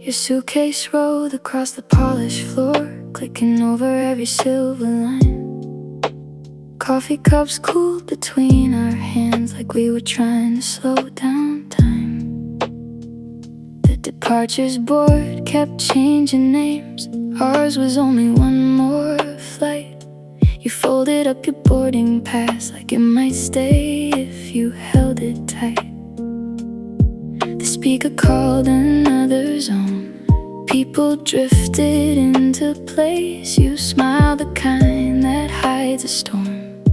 Your suitcase rolled across the polished floor, clicking over every silver line. Coffee cups cooled between our hands like we were trying to slow down time. The departures board kept changing names. Ours was only one more flight. You folded up your boarding pass like it might stay if you held it tight. The speaker called another zone. People drifted into place. You smiled, the kind that hides a storm,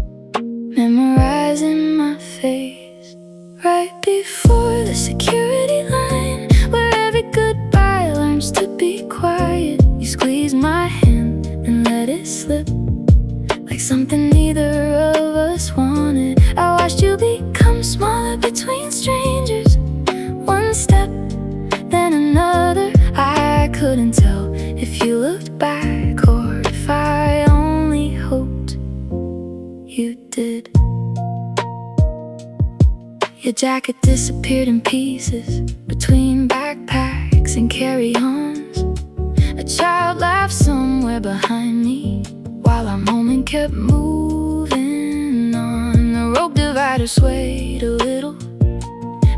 memorizing my face. Right before the security line, where every goodbye learns to be quiet, you squeezed my hand and let it slip, like something neither of us wanted. I watched you become smaller between strangers, one step, then another. I couldn't tell if you looked back or if I only hoped you did. Your jacket disappeared in pieces between backpacks and carry-ons. A child laughed somewhere behind me while our moment kept moving on. The rope divider swayed a little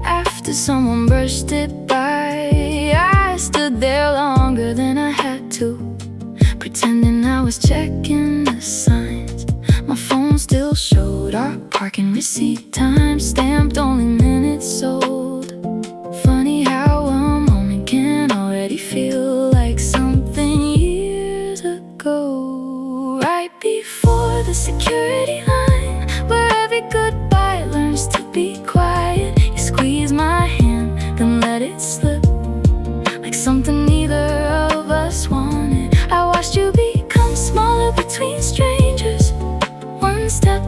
after someone brushed it by. I stood there longer than I had to, pretending I was checking the signs. My phone still showed our parking receipt, time stamped, only minutes sold. Funny how a moment can already feel like something years ago. Right before the security line, where every goodbye learns to be quiet, you squeezed my hand, then let it slip, like something neither of us wanted. I watched you become smaller between strangers, one step,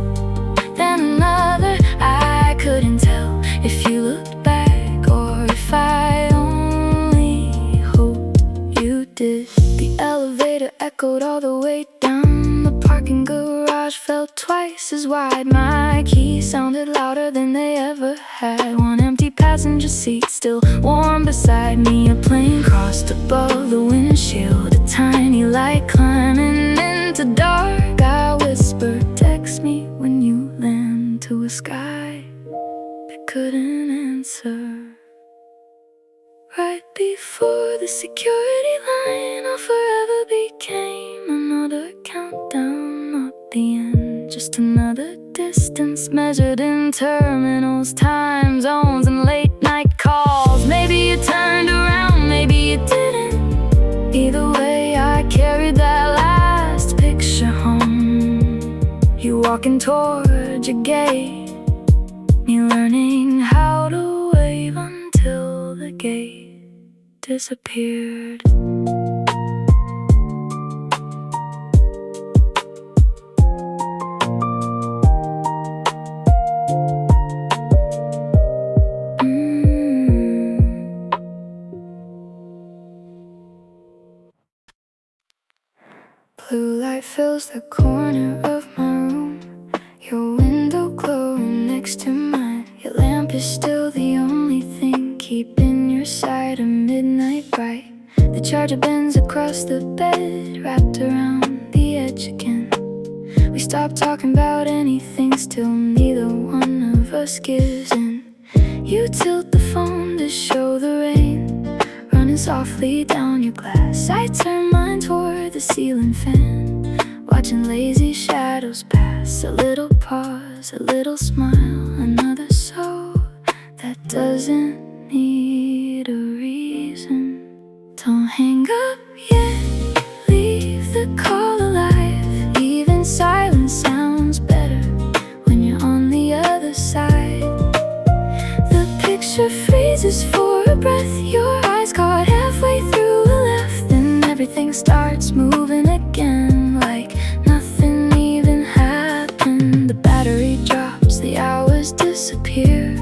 then another. I couldn't tell if you looked back or if I only hoped you did. The elevator echoed all the way down. The parking garage felt twice as wide. My keys sounded louder than they ever had. One empty passenger seat still warm beside me. A plane crossed above the windshield, a tiny light climbing into dark. I whispered, text me when you land, to a sky that couldn't answer. Right before the security line, our forever became another countdown, not the end, just another distance measured in terminals, time zones, and late night calls. Maybe you turned around, maybe you didn't. Either way, I carried that last picture home. You walking toward your gate, me learning how to wave until the gate disappeared. Blue light fills the corner of my room, your window glowing next to mine. Your lamp is still the only thing keeping your side of midnight bright. The charger bends across the bed, wrapped around the edge again. We stop talking about anything, still neither one of us gives in. You tilt the phone to show the rain running softly down your glass. I turn mine toward the ceiling fan, watching lazy shadows pass. A little pause, a little smile, another soul that doesn't need a reason. Don't hang up yet, leave the call alive. Even silence sounds better when you're on the other side. The picture freezes for a breath, your eyes caught halfway through a left. Then everything starts moving again, like nothing even happened. The battery drops, the hours disappear.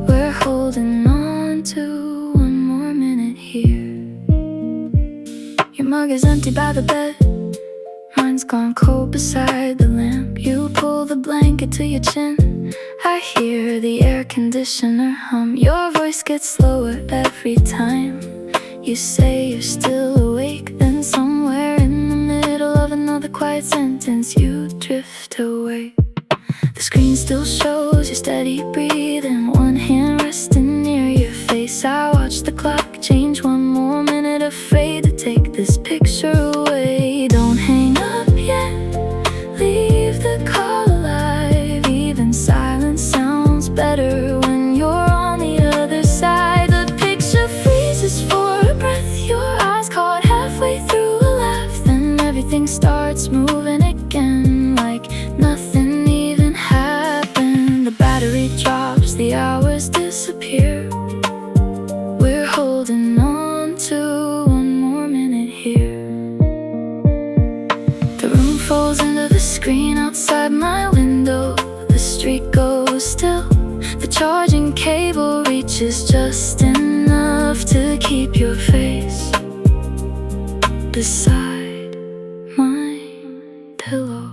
We're holding on to one more minute here. Your mug is empty by the bed, mine's gone cold beside the lamp. You pull the blanket to your chin, I hear the air conditioner hum. Your voice gets slower every time You say you're still awake, then somewhere in the middle of another quiet sentence you drift away. The screen still shows your steady breathing, one hand resting near your face. I watch the clock change one more minute, afraid to take this picture away. Don't hang up yet, leave the call alive. Even silence sounds better when you're on the other side. The picture freezes for a breath, your eyes caught halfway through a laugh. Then everything starts moving again, like nothing even happened. The battery drops, the hours disappear. We're holding on to one more minute here. The room falls into the screen outside my window. The street goes still. The charging cable reaches just enough to keep your face beside my pillow.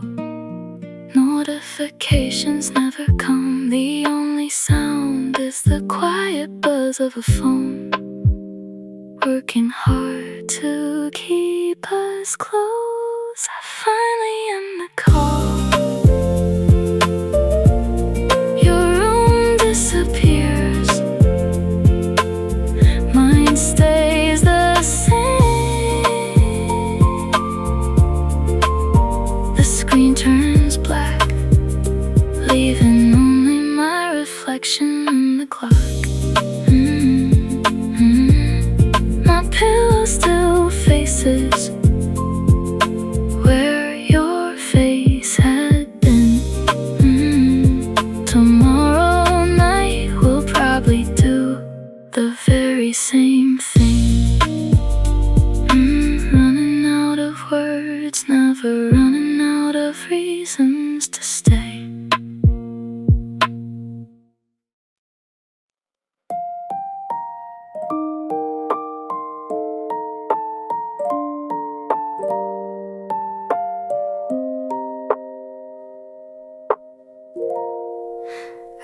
Notifications never come, the only sound is the quiet buzz of a phone, working hard to keep us close. I finally end the call. Your room disappears, mine stays the same. The screen turns black, leaving only my reflection in the clock. My pillow still faces where your face had been. Tomorrow night we'll probably do the very same thing. Running out of words, never running out of reasons to stay.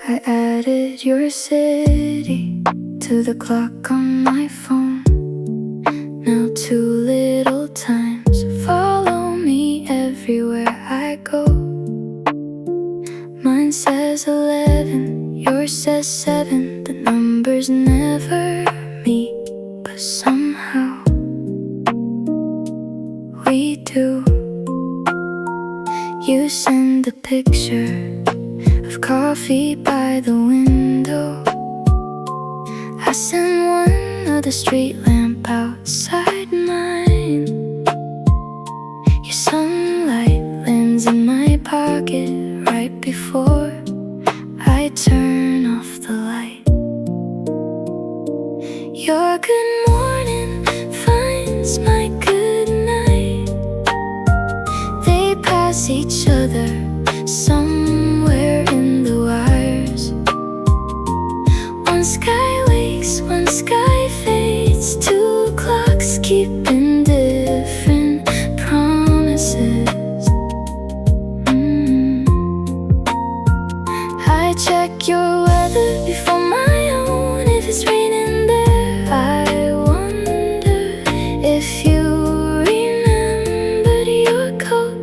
I added your city to the clock on my phone. Now 2 little times follow me everywhere I go. Mine says 11, yours says 7. The numbers never meet, but somehow we do. You send a picture of coffee by the window. I send one of the street lamp outside mine. Your sunlight lands in my pocket right before I turn off the light. Your good morning finds my good night. They pass each other somewhere in the wires. One sky wakes, one sky fades. 2 clocks keeping different promises. I check your weather before my own. If it's raining there, I wonder if you remembered your coat.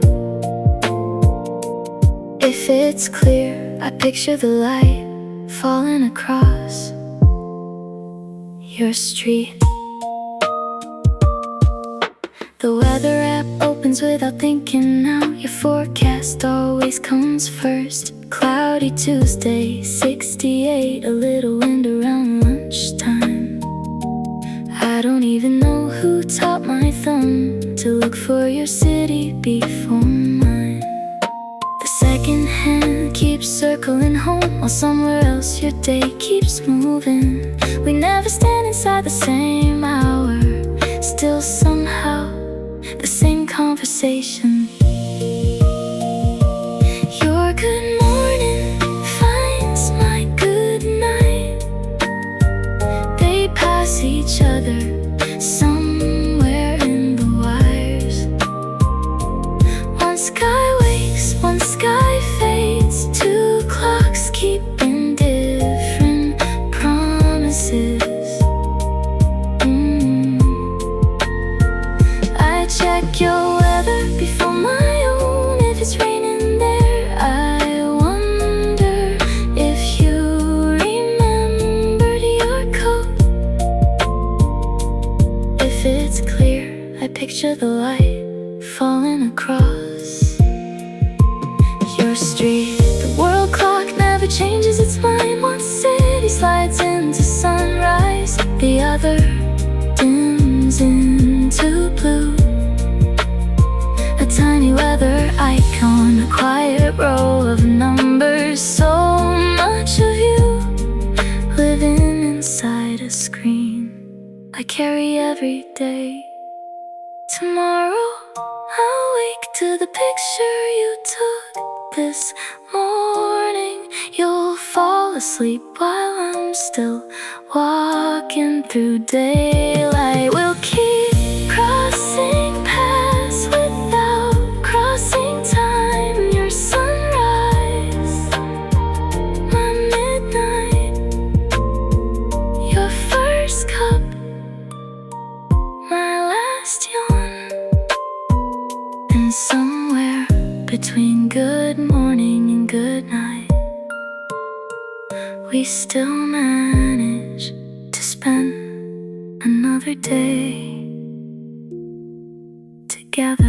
If it's clear, I picture the light falling across your street. The weather app opens without thinking now. Your forecast always comes first. Cloudy Tuesday, 68, a little wind around lunchtime. I don't even know who taught my thumb to look for your city before mine. The second hand keeps circling home, while somewhere else your day keeps moving. We never stand inside the same hour, still somehow the same conversation. Your good morning finds my good night. They pass each other somewhere in the wires. One sky wakes, one sky fades. 2 clocks keeping different promises. I picture the light falling across your street. The world clock never changes its mind. One city slides into sunrise, the other dims into blue. A tiny weather icon, a quiet row of numbers. So much of you living inside a screen I carry every day. Tomorrow I'll wake to the picture you took this morning. You'll fall asleep while I'm still walking through daylight. We'll keep crossing paths without crossing time. Your sunrise, my midnight, your first cup, my last yawn. And somewhere between good morning and good night, we still manage to spend another day together.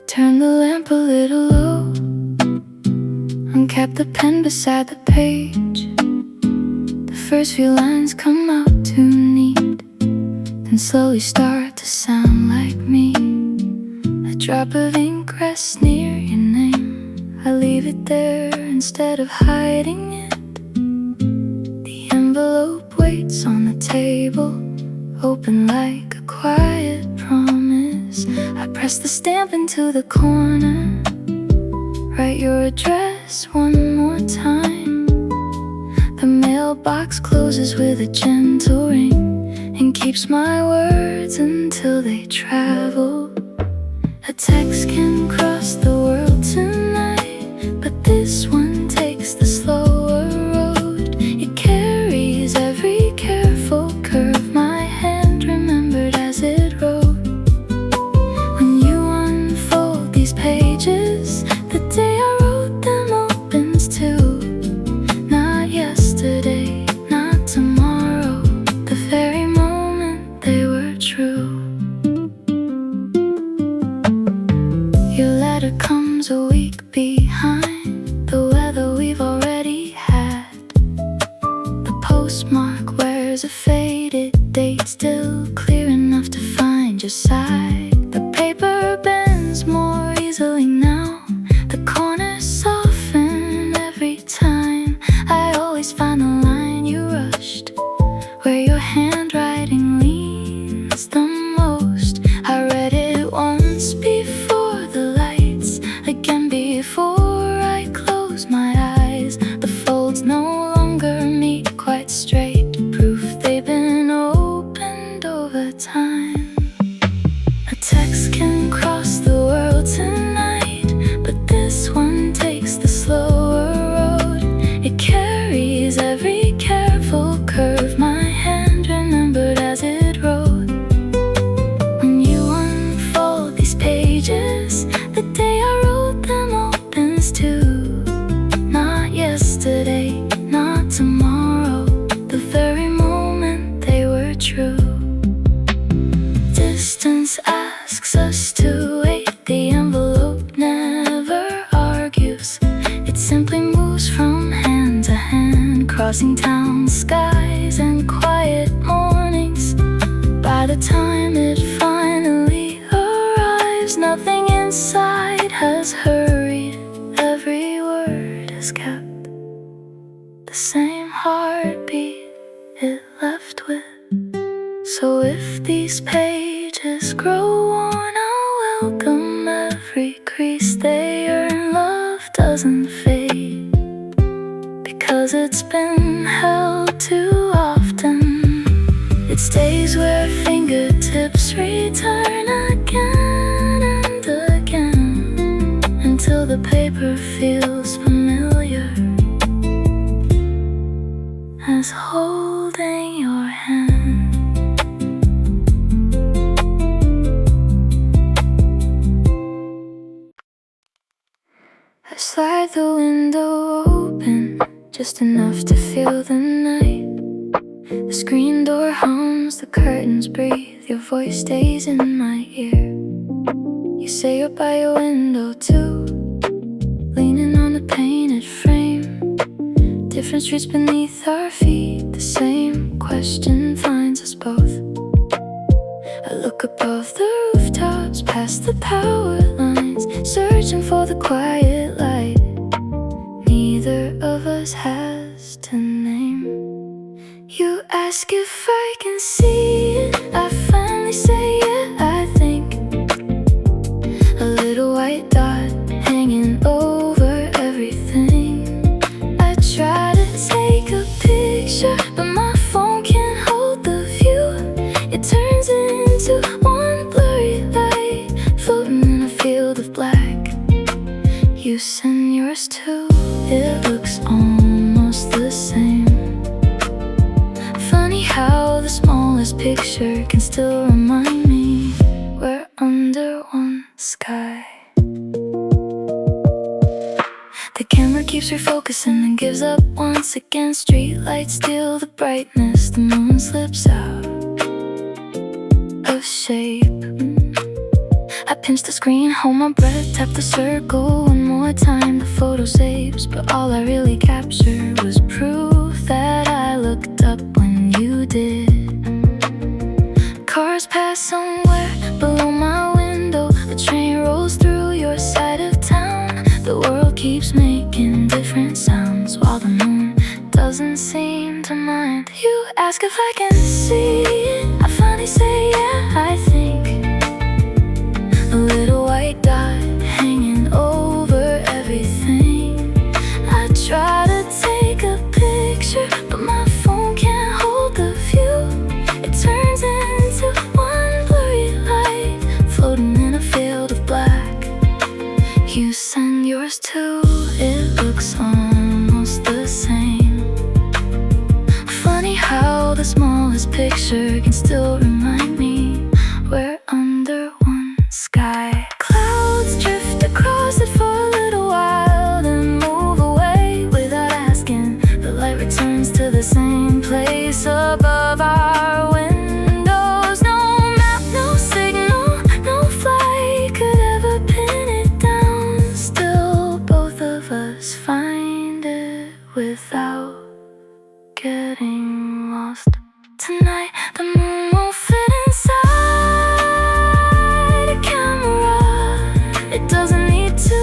Turn the lamp a little low, uncap the pen beside the page. The first few lines come out too neat, then slowly start to sound like me. A drop of ink rests near your name. I leave it there instead of hiding it. The envelope waits on the table, open like a quiet promise. I press the stamp into the corner, write your address one more time. The mailbox closes with a gentle ring and keeps my words until they travel. A text can cross the world tonight, but this one takes the slower road. It carries every careful curve my hand remembered as it wrote. Pages, the day I wrote them opens too. Not yesterday, not tomorrow, the very moment they were true. Your letter comes a week behind the weather we've already had. The postmark wears a faded date, still clear enough to find your side. The paper bends more easily now, the corners soften every time. I always find the line you rushed, where your handwriting leans the most. I read it once before the lights, again before I close my eyes. The folds no longer meet quite straight, proof they've been opened over time. A text can cross the world tonight, but this one takes the slower road. It carries every careful curve my hand remembered as it wrote. When you unfold these pages, the day I wrote them opens too. Not yesterday, not tomorrow, the very moment they were true. Distance asks us to wait, the envelope never argues. It simply moves from hand to hand, crossing town skies and quiet mornings. By the time it finally arrives, nothing inside has hurried. Every word has kept the same heartbeat it left with. So if these pages grow worn, I'll welcome every crease they earn. Love doesn't fade, because it's been held too often. It stays where fingertips return again and again, until the the paper feels familiar as holding your hand. I slide the window open, just enough to feel the night. The screen door hums, the curtains breathe, your voice stays in my ear. You say you're by your window too, leaning on the painted frame. Different streets beneath our feet, the same question finds us both. I look above the rooftops, past the power lines, searching for the quiet light neither of us has to name. You ask if I can see it, I finally say yeah, I think. A little white dot hanging over everything. I try to take a picture, but my phone can't hold the view. It turns into one blurry light, floating in a field of black. You send yours too, it looks almost the same. Funny how the smallest picture can still remind me we're under one sky. The camera keeps refocusing and gives up once again. Street lights steal the brightness, the moon slips out of shape. I pinch the screen, hold my breath, tap the circle one more time. The photo saves, but all I really captured was proof that I looked up when you did. Cars pass somewhere below my window, a train rolls through your side of town. The world keeps making different sounds while the moon doesn't seem to mind. You ask if I can see it, I finally say yeah, I think. A little white dot hanging over everything. I try to take a picture, but my phone can't hold the view. It turns into one blurry light, floating in a field of black. You send yours too, it looks almost the same. Funny how the smallest picture can still remind me we're under one sky. Clouds drift across it for a little while, then move away without asking. The light returns to the same place above our windows. No map, no signal, no flight could ever pin it down. Still, both of us find it without getting lost. Tonight, the moon won't fit inside a camera. It doesn't need to,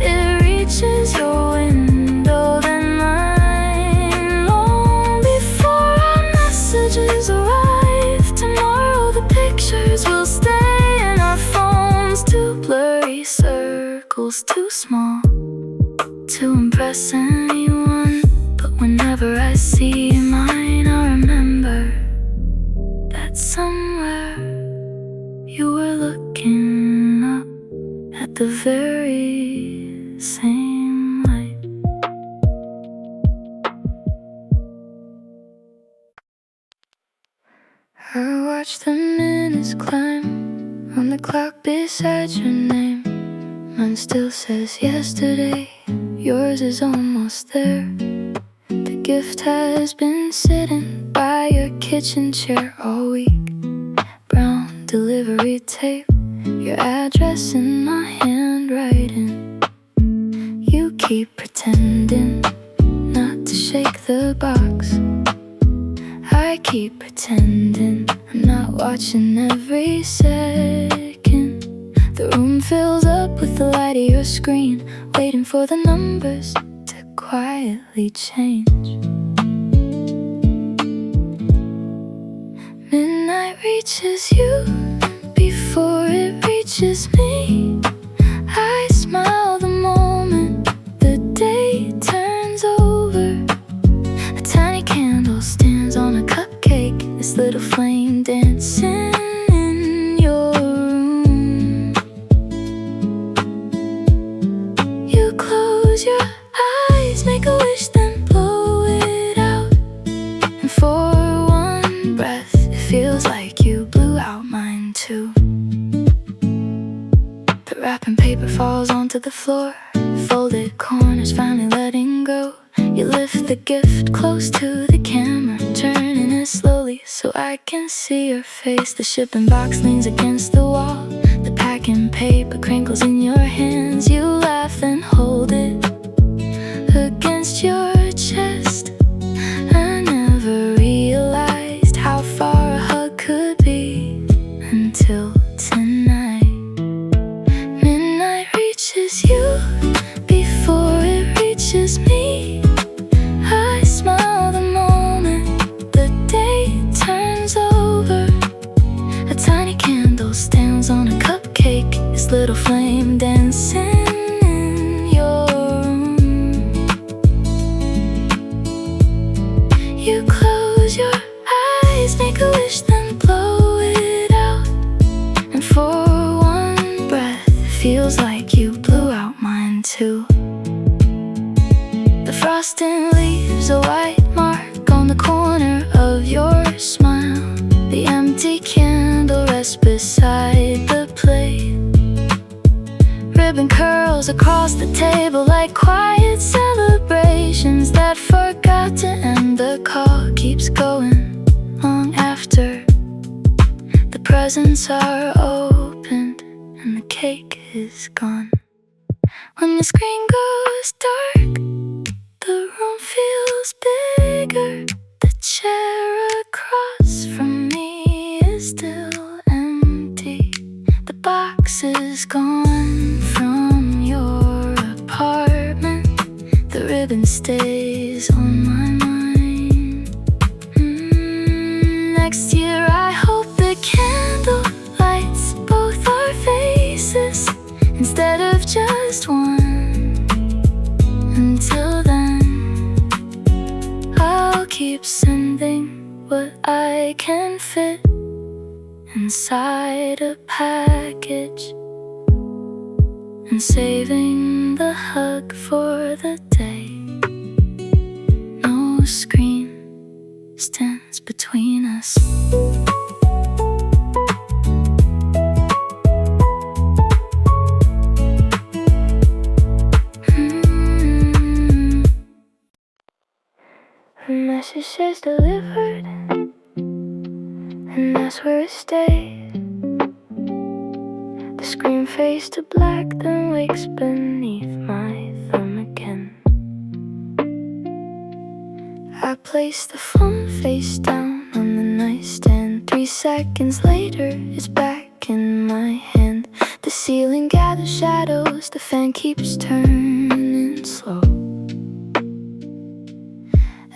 it reaches your window, then mine. Long before our messages arrive, tomorrow the pictures will stay in our phones. Two blurry circles, too small to impress anyone. But whenever I see mine, I remember that somewhere you were looking up at the very same light. I watch the minutes climb on the clock beside your name. Mine still says yesterday, yours is almost there. The gift has been sitting by your kitchen chair all week. Brown delivery tape, your address in my handwriting. You keep pretending not to shake the box. I keep pretending I'm not watching every second. The room fills up with the light of your screen, waiting for the numbers to quietly change. Midnight reaches you before it reaches me. I smile the moment the day turns over. A tiny candle stands on a cupcake, this little flame dancing in your room. lift the gift close to the camera, turning it slowly so I can see your face. The shipping box leans against the wall, the packing paper crinkles in your hands. You laugh and hold it against your chest. I never realized how far a hug could be until tonight. Midnight reaches you before it reaches me. I smile the moment the day turns over. A tiny candle stands on a cupcake, its little flame dancing in your room. You close your eyes, make a wish, then blow it out. And for one breath, it feels like you blew out mine too. The frosting leaves a white mark on the corner of your smile. The empty candle rests beside the plate. Ribbon curls across the table like quiet celebrations that forgot to end. The call keeps going long after the presents are opened and the cake is gone. When the screen goes dark, the room feels bigger. The chair across from me is still empty. The box is gone from your apartment. The ribbon stays on my mind. Next year I hope the candle lights both our faces instead of just one. Until then, I'll keep sending what I can fit inside a package, and saving the hug for the day. No screen stands between us. The message says delivered, and that's where it stayed. The screen fades to black, then wakes beneath my thumb again. I place the phone face down on the nightstand. 3 seconds later, it's back in my hand. The ceiling gathers shadows, the fan keeps turning slow.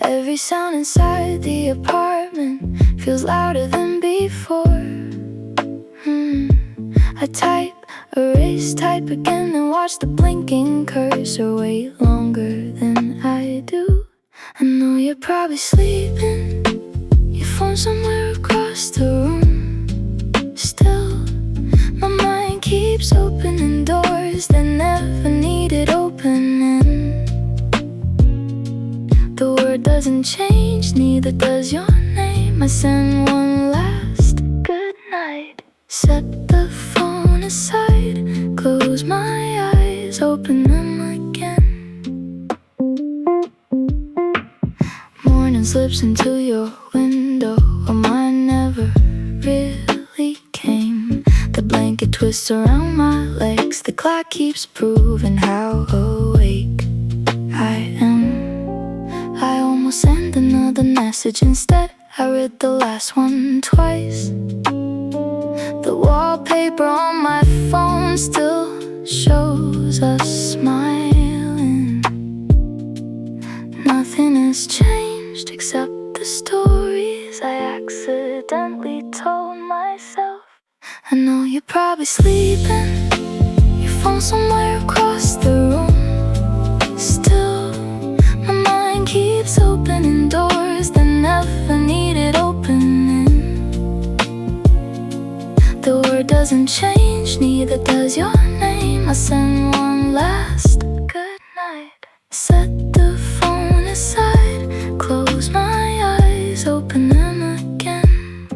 Every sound inside the apartment feels louder than before. I type, erase, type again, and watch the blinking cursor wait longer than I do. I know you're probably sleeping, your phone somewhere across the room. Still, my mind keeps opening doors that never needed opening. The word doesn't change, neither does your name. I send one last good night, set the phone aside, close my eyes, open them again. Morning slips into your window, or mine never really came. The blanket twists around my legs, the clock keeps proving how awake I am. I almost sent another message instead. I read the last one twice. The wallpaper on my phone still shows us smiling. Nothing has changed except the stories I accidentally told myself. I know you're probably sleeping, your phone somewhere across the room. Still, my mind keeps opening doors that never needed opening. The word doesn't change, neither does your name. I send one last good night, set the phone aside, close my eyes, open them again.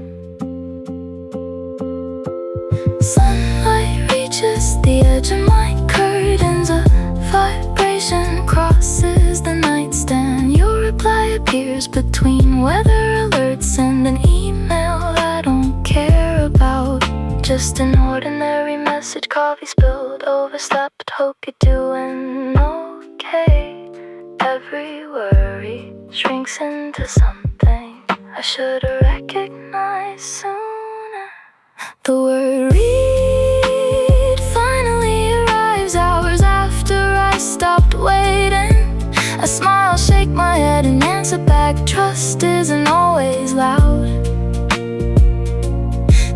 Sunlight reaches the edge of my curtains, a vibration crosses the nightstand. disappears between weather alerts and an email I don't care about. Just an ordinary message, coffee spilled, overstepped, hope you're doing okay. Every worry shrinks into something I should've recognized sooner. The word read finally arrives hours after I stopped waiting. I smile, shake my head and answer back. Trust isn't always loud.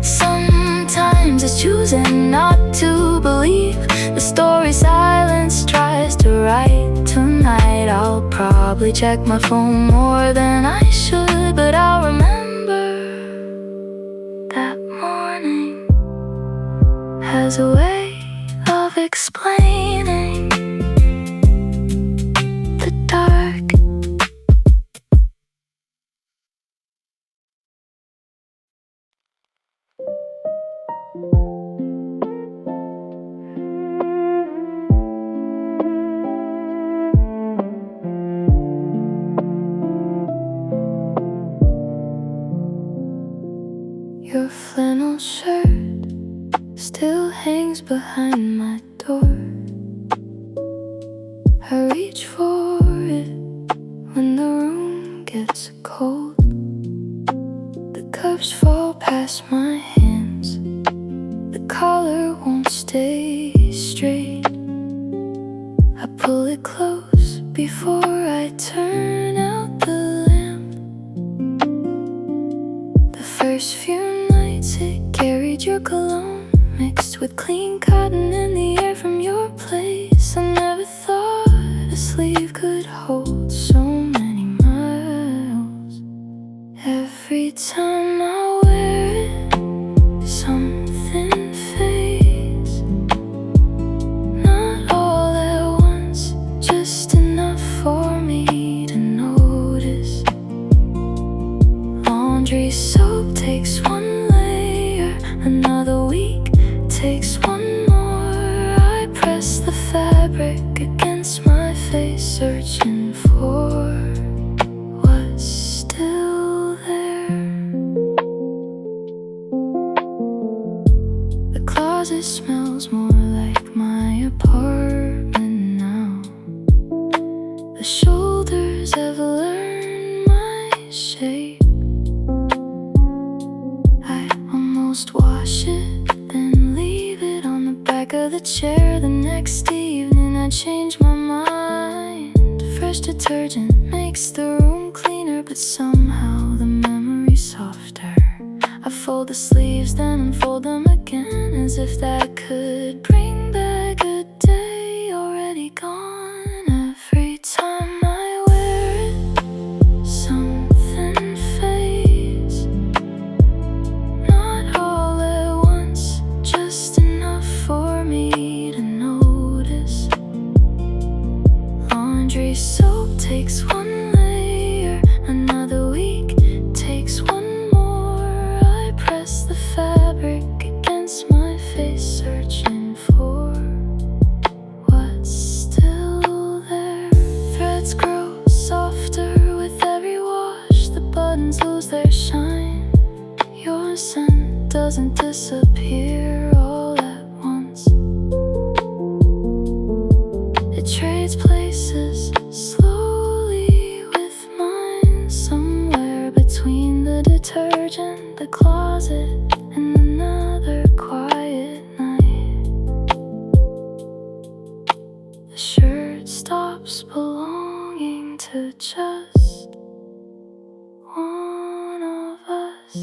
Sometimes it's choosing not to believe the story silence tries to write. Tonight I'll probably check my phone more than I should, but I'll remember that morning has a way of explaining the dark. Your flannel shirt still hangs behind my door. I reach for it when the room gets cold. The cups fall past my hands, the collar won't stay straight. I pull it close before I turn out the lamp. The first few nights it carried your cologne, mixed with clean cotton in the air from your place. I never thought a sleeve could hold so many miles. Every time I wear it, something fades. Not all at once, just enough for me to notice. Laundry soap takes one layer, another week takes one more. I press the fabric against my face, searching for what's still there. The closet smells more like my apartment now. The shoulders have learned my shape. I almost wash it, then leave it on the back of the chair. The next evening I change my mind. Fresh detergent makes the room cleaner, but somehow the memory's softer. I fold the sleeves, then unfold them again, as if that could bring back a day already gone. Every time I wear it, something fades. Not all at once, just enough for me to notice. Laundry soap takes one layer, another week takes one more. I press the fabric against my face, searching for what's still there. Threads grow softer with every wash, the buttons lose their shine. Your scent doesn't disappear all at once. It trades places slowly with mine, somewhere between the detergent, the closet, and another quiet night. The shirt stops belonging to just one of us.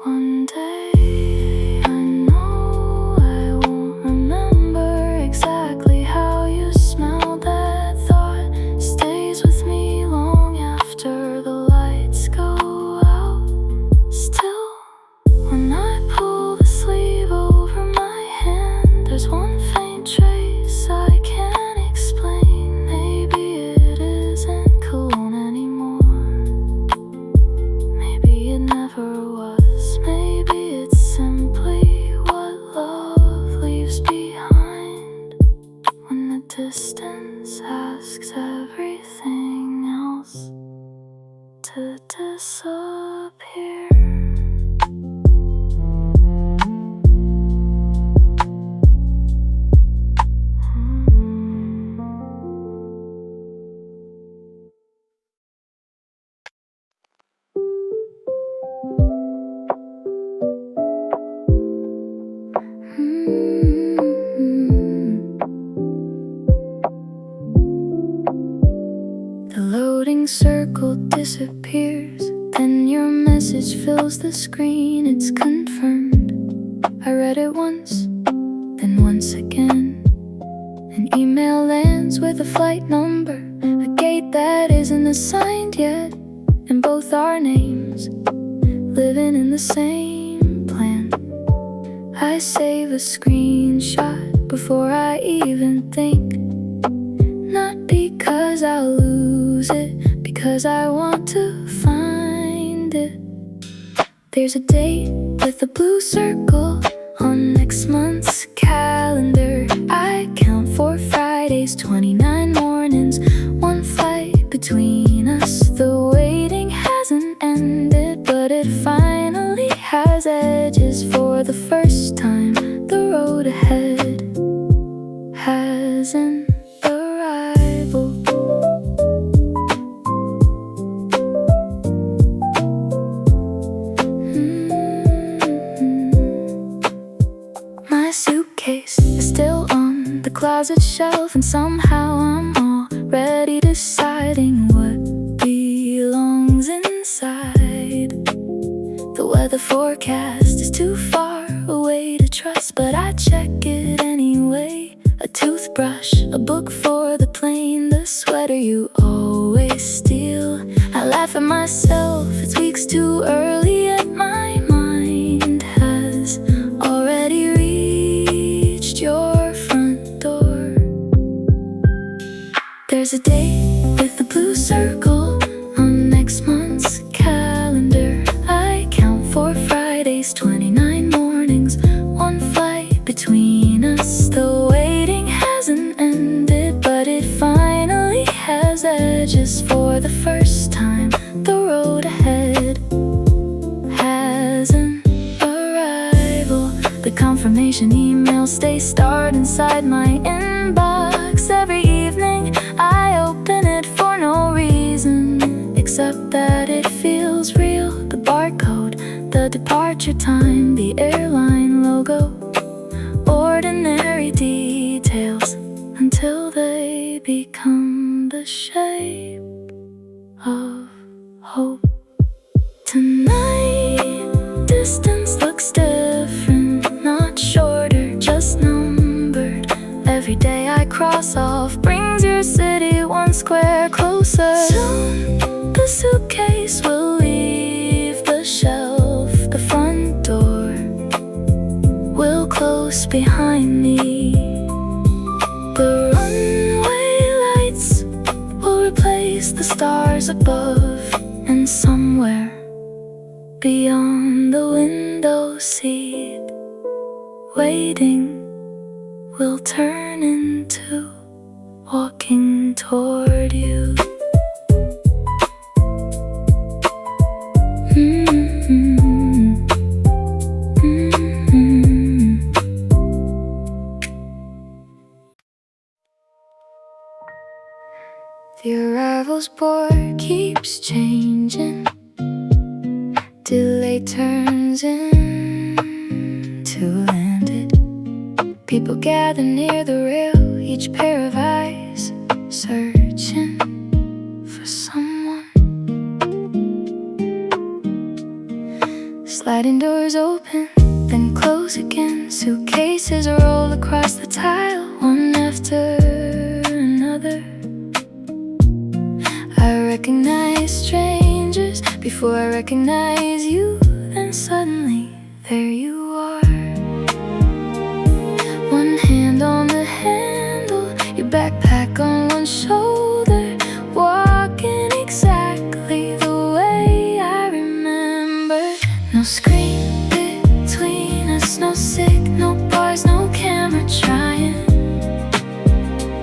One day I know I won't remember exactly how you smelled. That thought stays with me long after the lights go out. Still, when I pull the sleeve over my hand, there's one faint trace I can't explain. Maybe it isn't cologne anymore. Maybe it never was. Maybe it's simply what love leaves behind when the distance asks everything. to disappear. The loading circle disappears, then your message fills the screen. It's confirmed. I read it once, then once again. An email lands with a flight number, a gate that isn't assigned yet, and both our names living in the same plan. I save a screenshot before I even think, not because I'll lose it, because I want to find it. There's a date with a blue circle on next month's calendar. I count 4 Fridays, 29 mornings, one flight between us. The waiting hasn't ended, but it finally has edges. For the first time, the road ahead has an arrival. My suitcase is still on the closet shelf, and somehow I'm already deciding what belongs inside. The weather forecast is too far away to trust, but I check it anyway. A toothbrush, a book for the plane, the sweater you always steal. I laugh at myself, it's weeks too early, yet my mind has already reached your front door. There's a date with a blue circle on next month's calendar. I count 4 Fridays, 29 mornings, one flight between us. The waiting hasn't ended, but it finally has edges. For the first time, the road ahead has an arrival. The confirmation emails stay starred inside my inbox. Every evening I open it for no reason, except that it feels real. The barcode, the departure time, the airline logo, ordinary details until they become the shape of hope. Tonight, distance looks different, not shorter, just numbered. Every day I cross off brings your city one square closer. Soon, the suitcase will leave the shelf, the front door will close behind me. The runway lights will replace the stars above, and somewhere beyond the window seat, waiting will turn into walking toward you. The arrivals board keeps changing. Delay turns into landed. People gather near the rail, each pair of eyes searching for someone. Sliding doors open, then close again. Suitcases roll across the tile, one after another. I recognize strangers before I recognize you, then suddenly there you are. One hand on the handle, your backpack on one shoulder, walking exactly the way I remember. No screen between us, no signal bars, no camera trying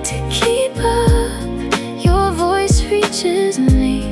to keep up. Your voice reaches me,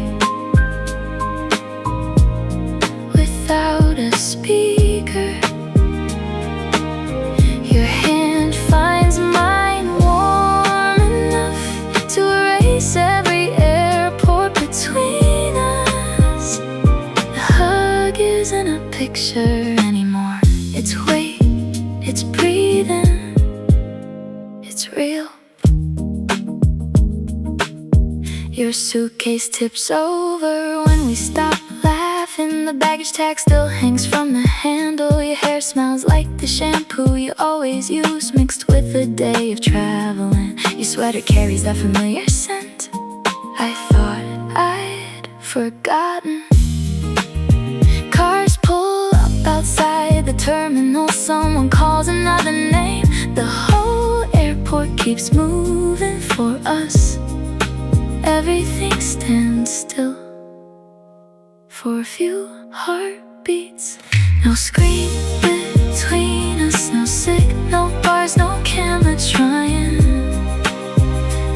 Your suitcase tips over when we stop laughing. The baggage tag still hangs from the handle. Your hair smells like the shampoo you always use, mixed with a day of traveling. Your sweater carries that familiar scent I thought I'd forgotten. Cars pull up outside the terminal. Someone calls another name. The whole airport keeps moving for us. Everything stands still for a few heartbeats. No screen between us, no signal bars, no camera trying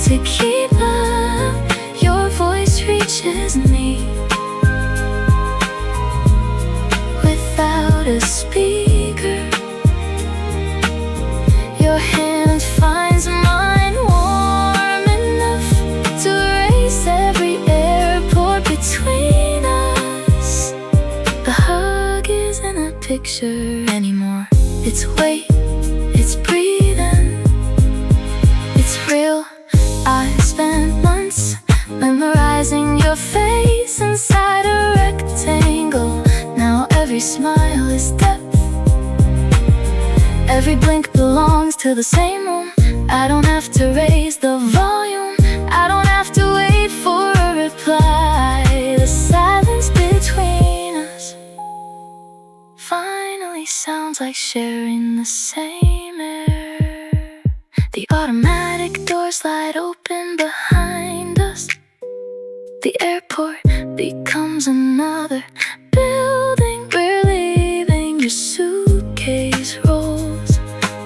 to keep up. Your voice reaches me without a speaker. Your hand finds mine, warm enough to erase every airport between us. The hug isn't a picture anymore. It's weight, it's breathing, it's real. I spent months memorizing your face inside a rectangle. Now every smile is depth. Every blink belongs to the same room. I don't have to raise the volume. I don't have to wait for a reply. The silence between us finally sounds like sharing the same air. The automatic doors slide open behind us. The airport becomes another building. We're leaving. Your suitcase rolls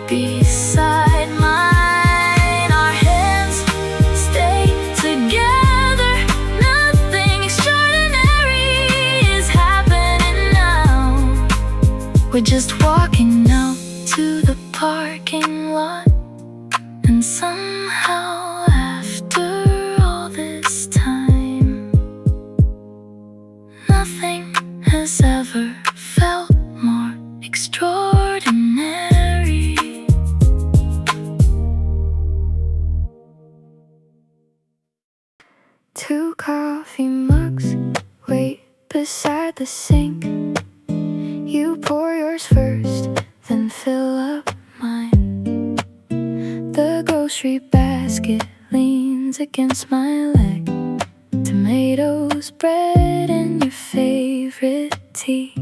beside mine. Our hands stay together. Nothing extraordinary is happening now. We're just walking out to the parking lot, and somehow after all this time, nothing has ever felt more extraordinary. Two coffee mugs wait beside the sink. You pour yours first, then fill up mine. The grocery basket leans against my leg. Tomatoes, bread, and your favorite tea.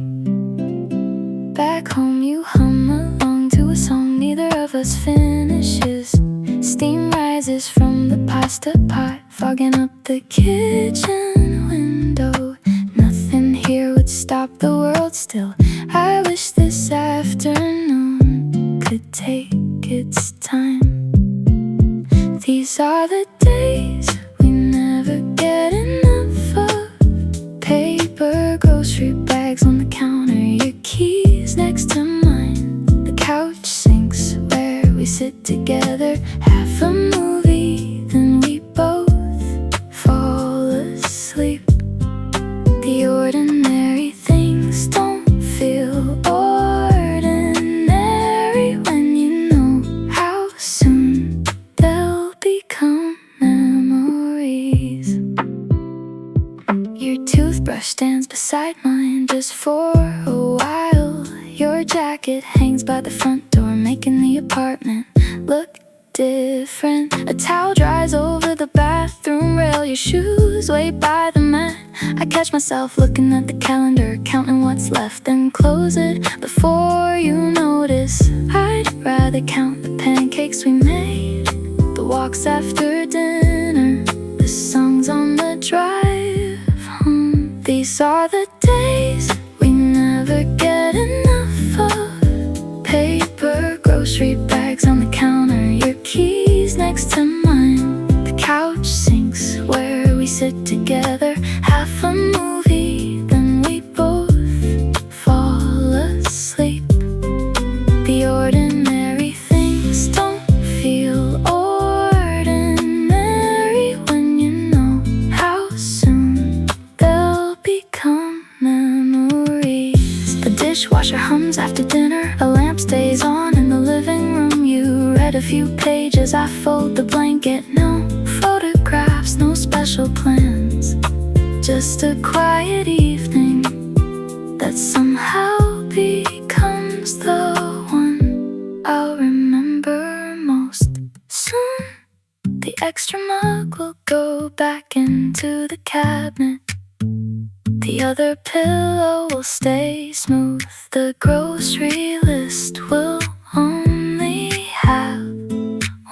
Back home you hum along to a song neither of us finishes. Steam rises from the pasta pot, fogging up the kitchen window. Nothing here would stop the world still. I wish this afternoon could take its time. These are the days we never get enough of. Paper grocery bags on the counter, your keys next to mine. The couch sinks where we sit together. Half a movie, then we both fall asleep. The ordinary things don't feel ordinary when you know how soon they'll become memories. Your toothbrush stands beside mine just for a while. Your jacket hangs by the front door, making the apartment look different. A towel dries over the bathroom rail. Your shoes wait by the mat. I catch myself looking at the calendar, counting what's left, then close it before you notice. I'd rather count the pancakes we made, the walks after dinner, the songs on the drive home. These are the days we never get enough of. Paper grocery bags on the counter, your keys next to mine. The couch sinks where we sit together. Half a movie, then we both fall asleep. The ordinary things don't feel ordinary when you know how soon they'll become memories. The dishwasher hums after dinner. A lamp stays on in the living room. You read a few pages. I fold the blanket. No photographs, no special plan. just a quiet evening that somehow becomes the one I'll remember most. Soon the extra mug will go back into the cabinet. The other pillow will stay smooth. The grocery list will only have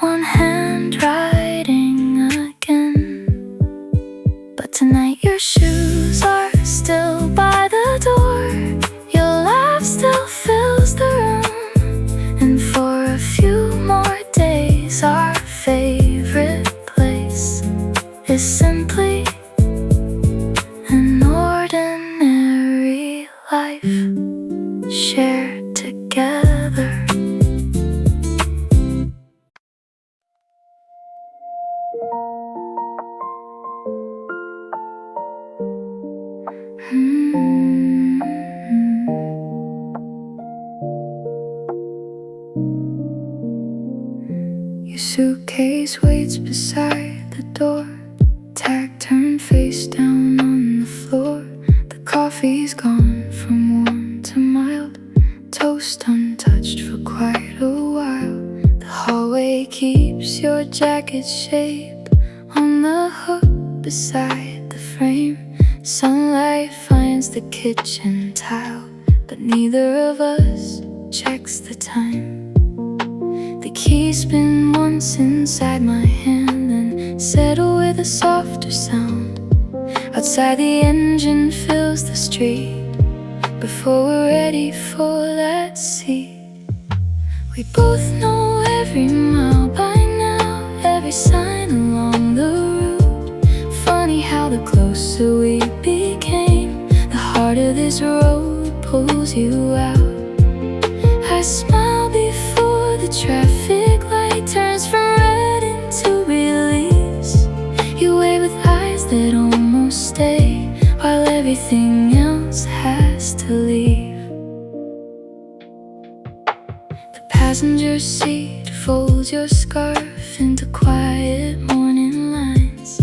one handwriting again. But tonight your shoes are still by the door. Your laugh still fills the room. And for a few more days our favorite place is simply an ordinary life shared together. Your suitcase waits beside the door, tag turned face down on the floor. The coffee's gone from warm to mild, toast untouched for quite a while. The hallway keeps your jacket shape on the hook beside the frame. Sunlight finds the kitchen tile, but neither of us checks the time. The key spin once inside my hand, then settle with a softer sound. Outside the engine fills the street before we're ready for that seat. We both know every mile by now, every sign along the route. Funny how the closer we became, the harder this road pulls you out. I smile before the traffic light turns from red into release. You wave with eyes that almost stay, while everything else has to leave. The passenger seat folds your scarf into quiet morning lines.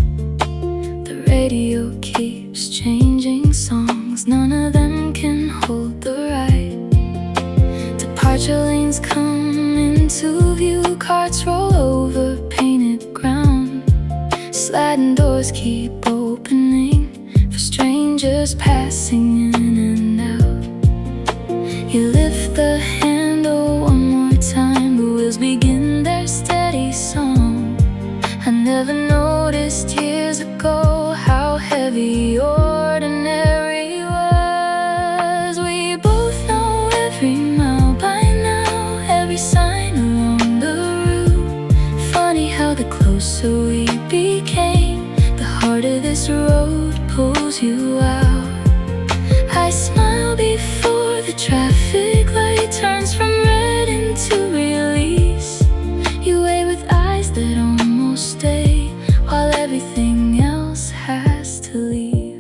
The radio keeps changing songs, none of them can hold the right. Departure lanes come into view, carts roll over painted ground. Sliding doors keep opening for strangers passing in and out. You lift the handle one more time, the wheels begin their steady song. I never noticed years ago how heavy ordinary was. We both know every mile by now, every sign along the route. Funny how the closer we became, the harder this road pulls you out. I smile before the traffic light turns from red into release. You wave with eyes that almost stay, while everything else has to leave.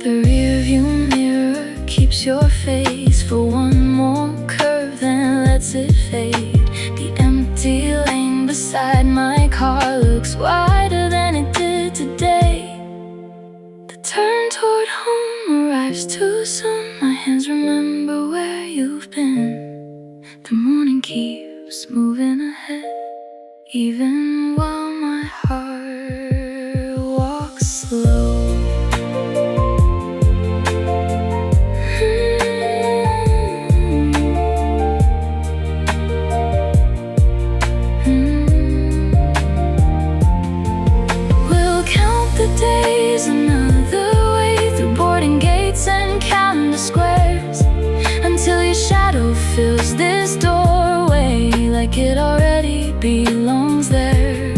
The rearview mirror keeps your face for one more curve, then lets it fade. The empty lane beside my car looks wider than it did today. The turn toward home arrives too soon. My hands remember where you've been. The morning keeps moving ahead, even while my heart walks slow. We'll count the days another way, through boarding gates and counting the squares, until your shadow fills this doorway like it already belongs there.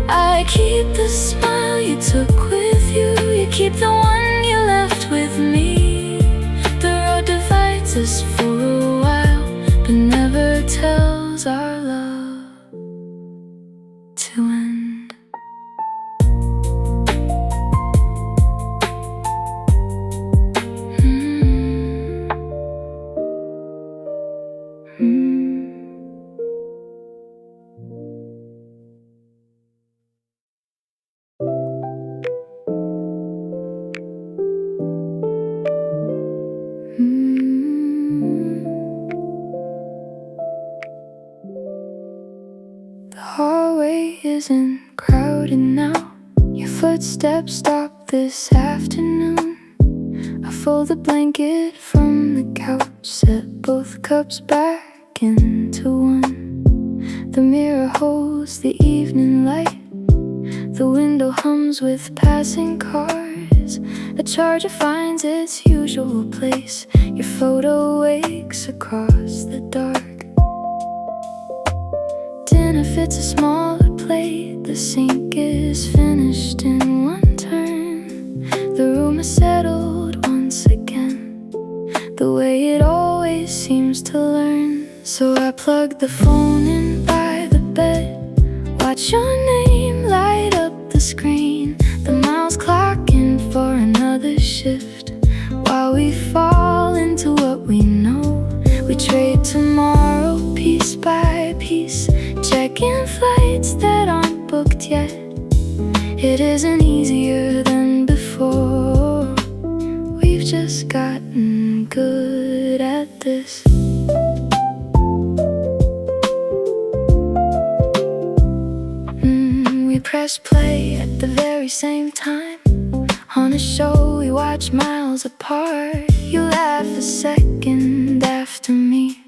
I keep the smile you took with you, you keep the one you left with me. The road divides us for a while, but never tells our love to end. road and now your footsteps stop this afternoon. I fold the blanket from the couch, set both cups back into one. The mirror holds the evening light, the window hums with passing cars. A charger finds its usual place, your photo wakes across the dark. Dinner fits a smaller plate, the sink is finished in one turn. The room is settled once again, the way it always seems to learn. So I plug the phone in by the bed, watch your name light up the screen. The miles clocking for another shift, while we fall into what we know. We trade tomorrow piece by piece, checking flights that aren't booked yet. It isn't easier than before, we've just gotten good at this. We press play at the very same time on a show we watch miles apart. You laugh a second after me,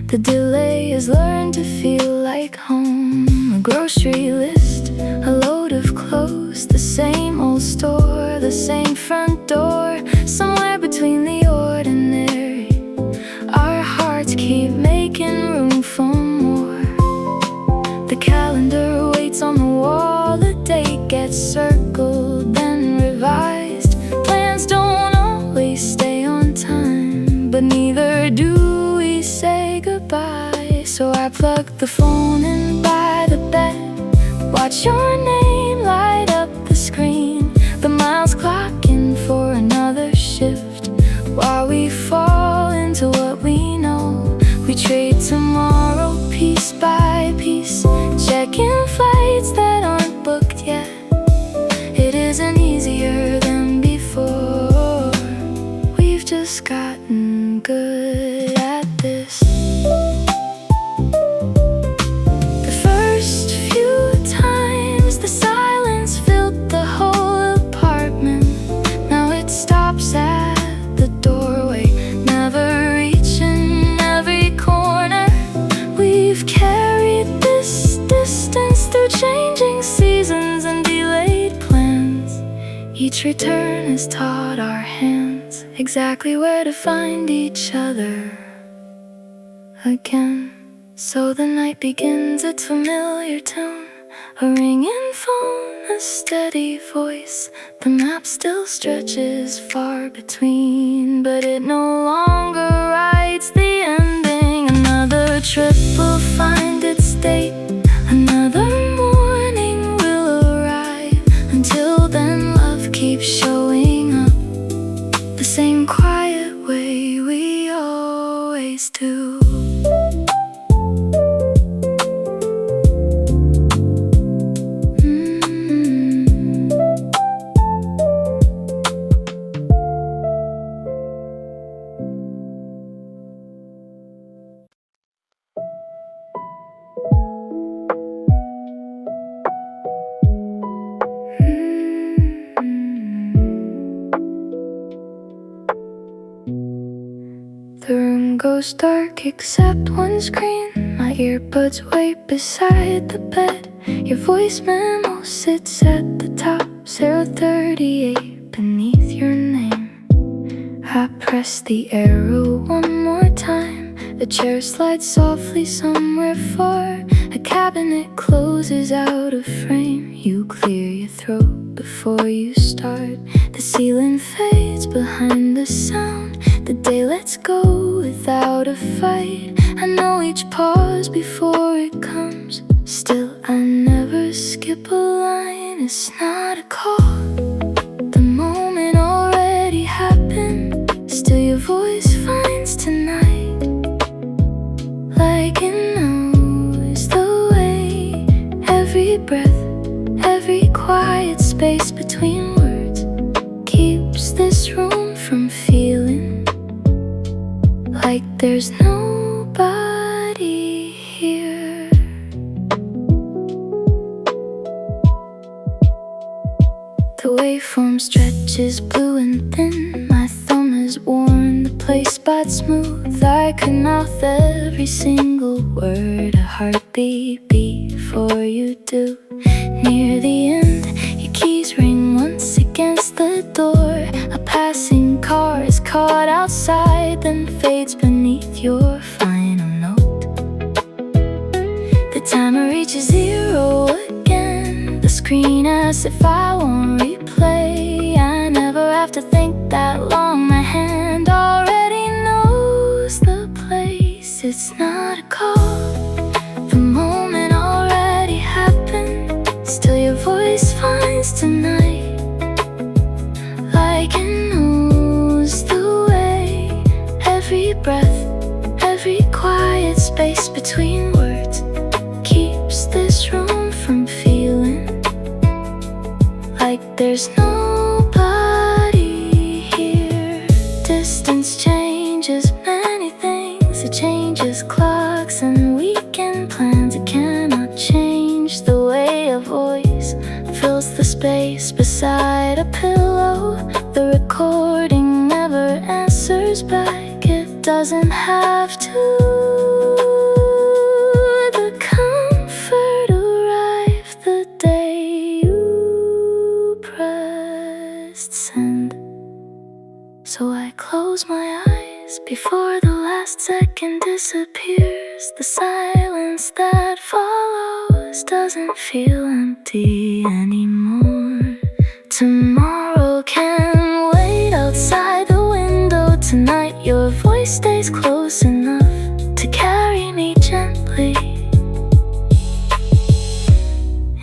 the delay has learned to feel like home. A grocery list, a load of clothes, the same old store, the same front door. Somewhere between the ordinary, our hearts keep making room for more. The calendar waits on the wall, a date gets circled then revised. Plans don't always stay on time, but neither do we say goodbye. So I plug the phone in by the bed, watch your name light up the screen. The miles clocking for another shift, while we fall into what we know. We trade tomorrow piece by piece, checking flights that aren't booked yet. It isn't easier than before, we've just gotten good at this. The first few times the silence filled the whole apartment. Now it stops at the doorway, never reaching every corner. We've carried this distance through changing seasons and delayed plans. Each return has taught our hands exactly where to find each other again. So the night begins, its familiar tone, a ringing phone, a steady voice. The map still stretches far between, but it no longer writes the ending. Another trip will find its date, another morning will arrive. Until then, love keeps showing up, the same quiet way we always do. The room goes dark except one screen. My earbuds wait beside the bed. Your voice memo sits at the top, 038 beneath your name. I press the arrow one more time. A chair slides softly somewhere far. A cabinet closes out of frame. You clear your throat before you start. The ceiling fades behind the sound. The day lets go without a fight. I know each pause before it comes. Still I never skip a line. It's not a call, the moment already happened. Still your voice finds tonight, like it knows the way. Every breath, every quiet space between words keeps this room from feeling like there's nobody here. The waveform stretches blue and thin. My thumb has worn the play spot smooth. I can mouth every single word, a heartbeat before you do. Near the end, your keys ring once against the door. A passing car is caught outside, then fades beneath your final note. The timer reaches 0 again. The screen asks if I won't replay. I never have to think that long. My hand already knows the place. It's not a call, the moment already happened. Still your voice finds tonight like it knows the way. Every breath, every quiet space between words keeps this room from feeling like there's nobody here. Distance changes many things. It changes clocks and weekend plans. It cannot change the way a voice fills the space beside a pillow. The recording never answers back. It doesn't have to. The comfort arrived the day you pressed send. So I close my eyes before the last second disappears. The silence that follows doesn't feel empty anymore. Tomorrow can wait outside the window. Tonight your voice stays close enough to carry me gently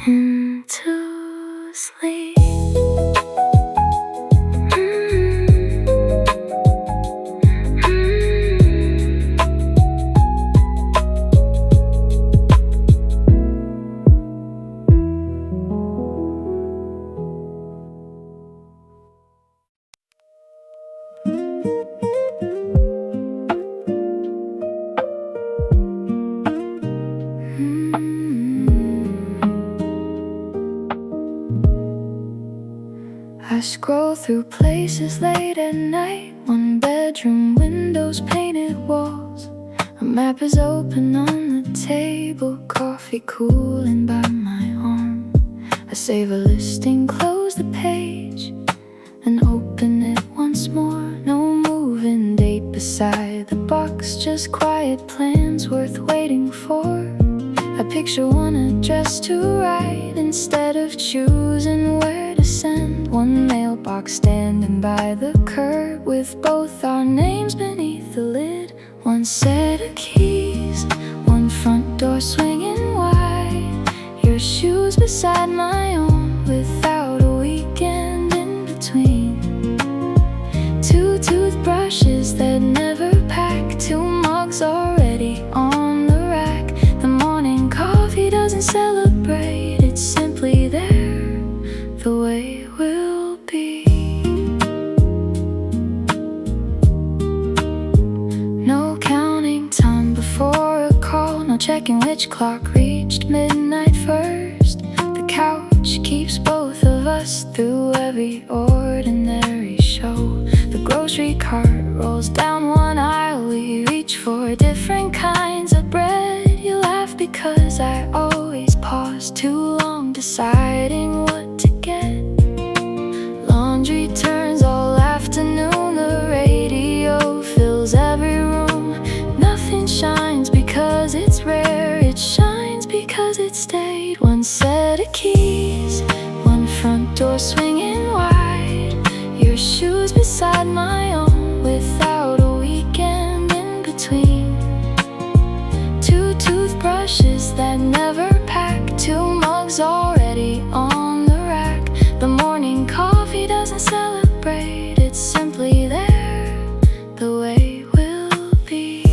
into sleep. I scroll through places late at night. One bedroom, windows, painted walls. A map is open on the table, coffee cooling by my arm. I save a listing, close the page, and open it once more. No moving date beside the box, just quiet plans worth waiting for. I picture one address to write instead of choosing where to send. One mailbox standing by the curb with both our names beneath the lid. One set of keys, one front door swinging wide. Your shoes beside my own without a weekend in between. Two toothbrushes that never pack. Two mugs already on the rack. The morning coffee doesn't celebrate. It's simply there, the way it will be. No counting time before a call. No checking which clock reached midnight first. The couch keeps both of us through every ordinary show. The grocery cart rolls down one aisle. We reach for different kinds of bread. You laugh because I always pause too long deciding what to get. Laundry turns all afternoon. The radio fills every room. Nothing shines because it's rare. It shines because it stayed. One set of keys, one front door swinging wide. Your shoes beside my own without a weekend in between. Two toothbrushes that never pack. Two mugs already on the rack. The morning coffee doesn't celebrate. It's simply there, the way it will be.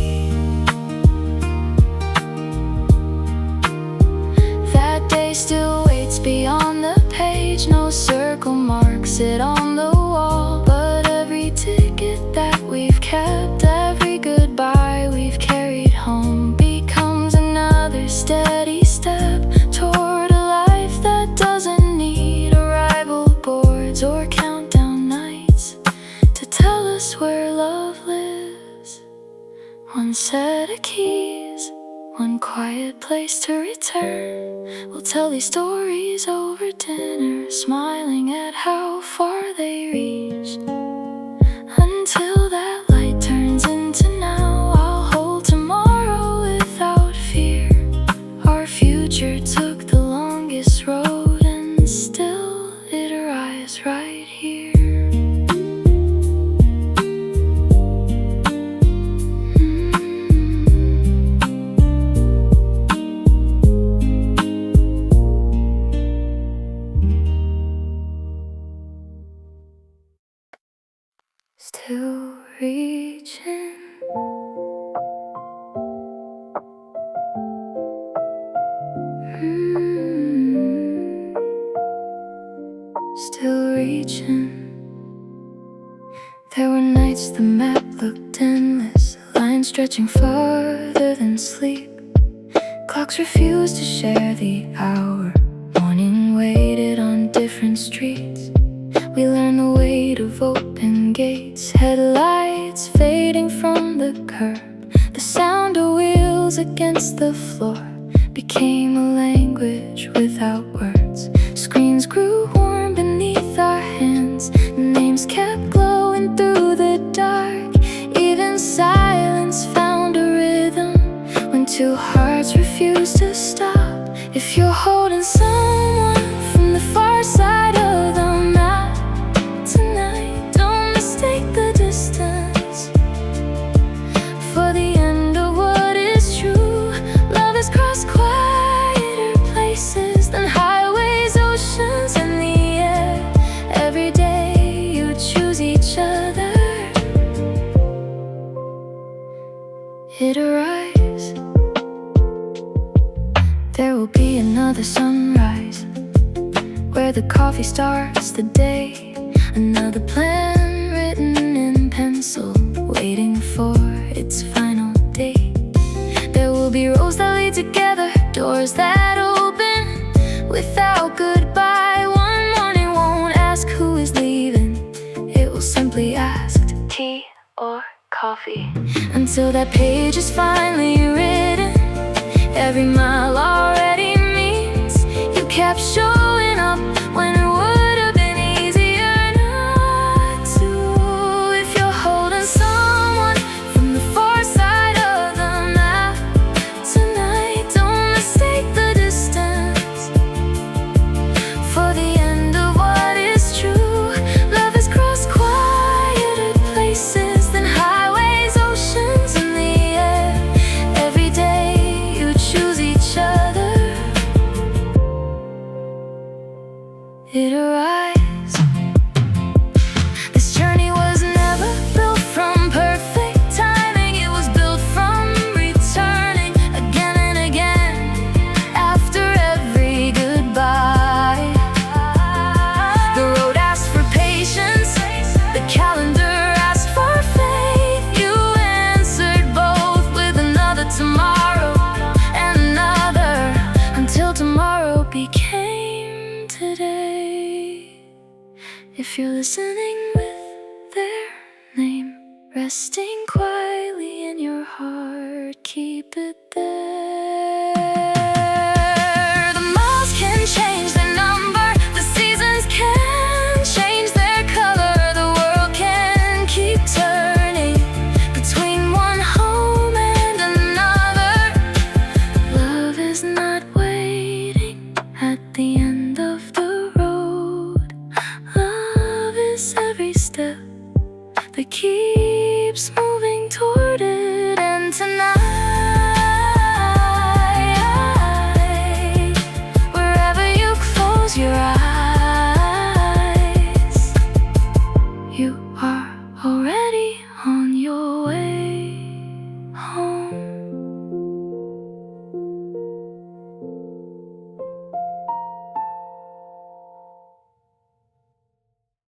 That day still waits beyond the page. No circle, or countdown nights to tell us where love lives. One set of keys, one quiet place to return. We'll tell these stories over dinner, smiling at how far they reached. Until that light turns into now, I'll hold tomorrow without fear. Our future took the longest road, and still it arrives right here. Still reaching. Still reaching. There were nights the map looked endless, lines stretching farther than sleep. Clocks refused to share the hour, morning waited on different streets. We learned the weight of open gates, headlights fading from the curb. The sound of wheels against the floor became a language without words. Screens grew warm beneath our hands, names kept glowing through the dark. Even silence found a rhythm when two hearts refused to stop. If you're holding someone from the far side of the map tonight, don't mistake the distance for the end of what is true. Love has crossed quieter places than highways, oceans, and the air. Every day you choose each other, it arrives. There will be another sunrise where the coffee starts the day. Another plan written in pencil, waiting for its final date. There will be roads that lead together, doors that open without goodbye. One morning won't ask who is leaving, it will simply ask tea or coffee. Until that page is finally written, every mile already means you kept showing up when it would have been easier not to. If you're holding someone from the far side of the map tonight, don't mistake the distance for the end of what is true. Love has crossed quieter places than highways, oceans, and the air. Every day you choose each other, it arrives. This journey was never built from perfect timing, it was built from returning again and again after every goodbye. The road asked for patience, the calendar asked for faith. You answered both with another tomorrow and another, until tomorrow became today. If you're listening with their name resting quietly in your heart, keep it there. The miles can change their number, the seasons can change their color, the world can keep turning between one home and another. Love is not waiting at the end of the road. Love is every step that keeps moving toward it. And tonight, wherever you close your eyes, you are already